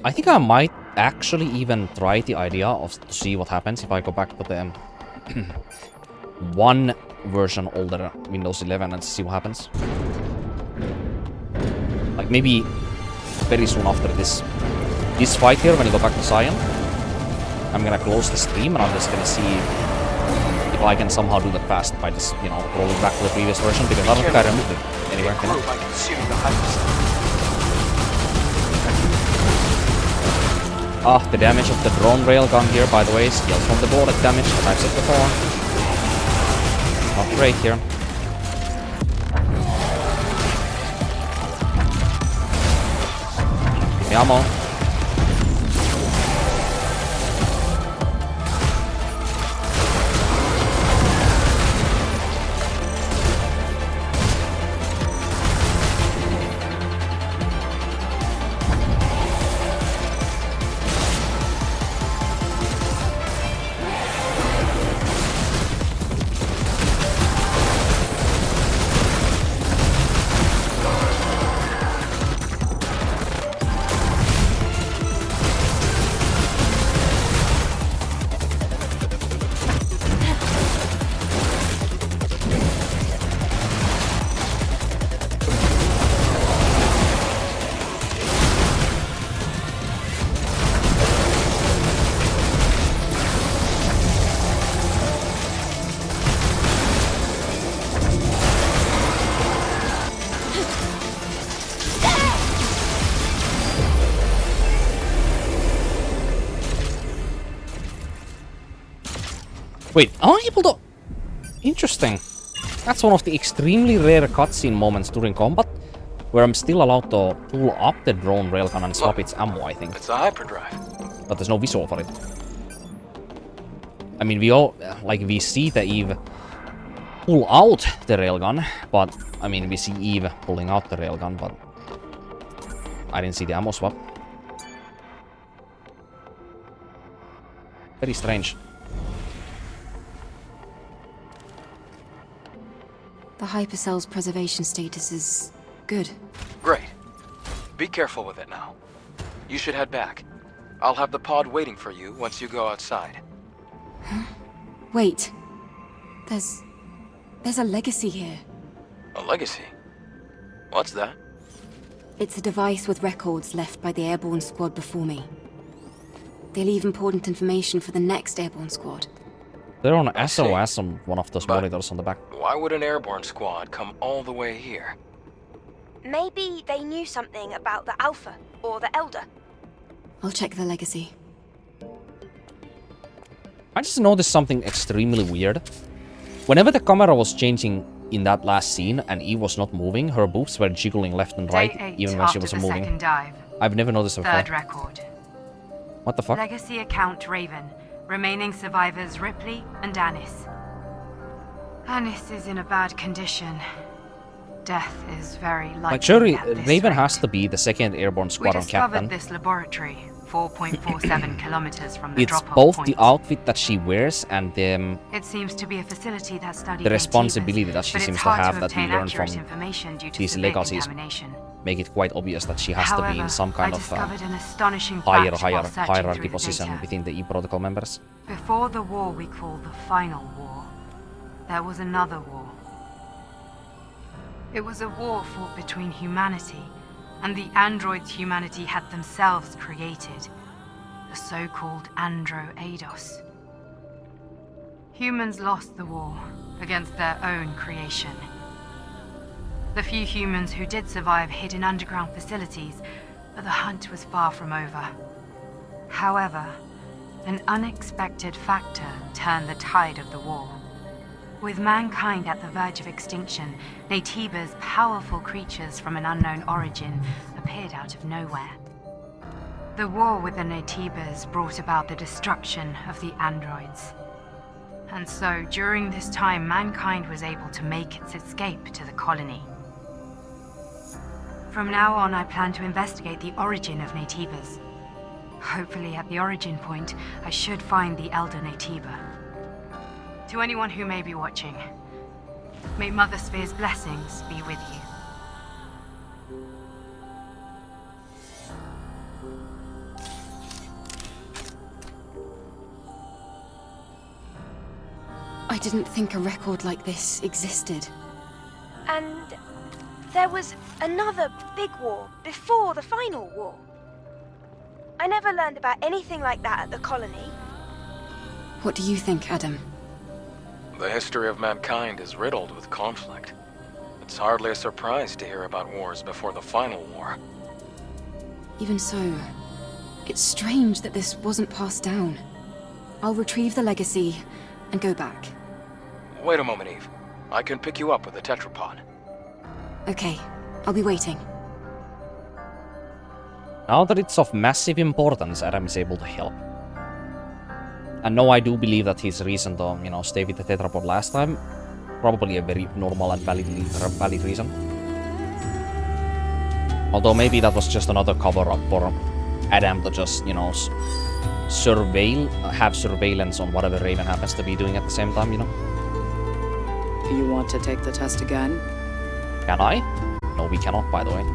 I think I might actually even try the idea of to see what happens if I go back to the one version older Windows 11 and see what happens. Like maybe very soon after this fight here, when you go back to Zion, I'm gonna close the stream and I'm just gonna see if I can somehow do that fast by just, you know, rolling back to the previous version, because I don't think I removed it anywhere. You know? Ah, the damage of the drone railgun here, by the way, scales from the bullet damage that I've said before. Not great here. Give me ammo. Wait, am I able to... Interesting. That's one of the extremely rare cutscene moments during combat, where I'm still allowed to pull up the drone railgun and swap its ammo, I think. It's a hyperdrive. But there's no visual for it. I mean, we all... Like, we see the Eve pull out the railgun, but... I mean, we see Eve pulling out the railgun, but... I didn't see the ammo swap. Very strange. The hypercell's preservation status is good. Great. Be careful with it now. You should head back. I'll have the pod waiting for you once you go outside. Huh? Wait. There's a legacy here. A legacy? What's that? It's a device with records left by the airborne squad before me. They leave important information for the next airborne squad. They're on SOS on one of those monitors on the back. Why would an airborne squad come all the way here? Maybe they knew something about the Alpha or the Elder. I'll check the legacy. I just noticed something extremely weird. Whenever the camera was changing in that last scene and Eve was not moving, her boobs were jiggling left and right, even when she was moving. Dive. I've never noticed it before. Third record. What the fuck? Legacy account Raven. Remaining survivors Ripley and Anis. Anis is in a bad condition. Death is very likely. Like, surely at this Raven rate. has to be the 2nd Airborne Squadron captain. We discovered this laboratory 4.47 kilometers from the It's drop-off both point. the outfit that she wears and the It seems to be a facility that studies the responsibility that she but seems it's to hard have that we obtain learn accurate from information due to these severe legacies. contamination. Make it quite obvious that she has However, to be in some kind I of discovered an astonishing higher fact while searching hierarchy through the position data. within the E protocol members. Before the war we call the Final War, there was another war. It was a war fought between humanity and the androids humanity had themselves created, the so-called Andro-Eidos. Humans lost the war against their own creation. The few humans who did survive hid in underground facilities, but the hunt was far from over. However, an unexpected factor turned the tide of the war. With mankind at the verge of extinction, Naytiba's powerful creatures from an unknown origin appeared out of nowhere. The war with the Naytibas brought about the destruction of the androids. And so, during this time, mankind was able to make its escape to the colony. From now on, I plan to investigate the origin of Naytibas. Hopefully, at the origin point, I should find the Elder Naytiba. To anyone who may be watching, may Mother Sphere's blessings be with you. I didn't think a record like this existed. And there was another big war before the final war. I never learned about anything like that at the colony. What do you think, Adam? The history of mankind is riddled with conflict. It's hardly a surprise to hear about wars before the final war. Even so, it's strange that this wasn't passed down. I'll retrieve the legacy and go back. Wait a moment, Eve. I can pick you up with the tetrapod. Okay, I'll be waiting. Now that it's of massive importance, Adam is able to help. And no, I do believe that his reason to, you know, stay with the tetrapod last time, probably a very normal and valid reason. Although maybe that was just another cover-up for Adam to just, you know, have surveillance on whatever Raven happens to be doing at the same time, you know? Do you want to take the test again? Can I? No, we cannot, by the way.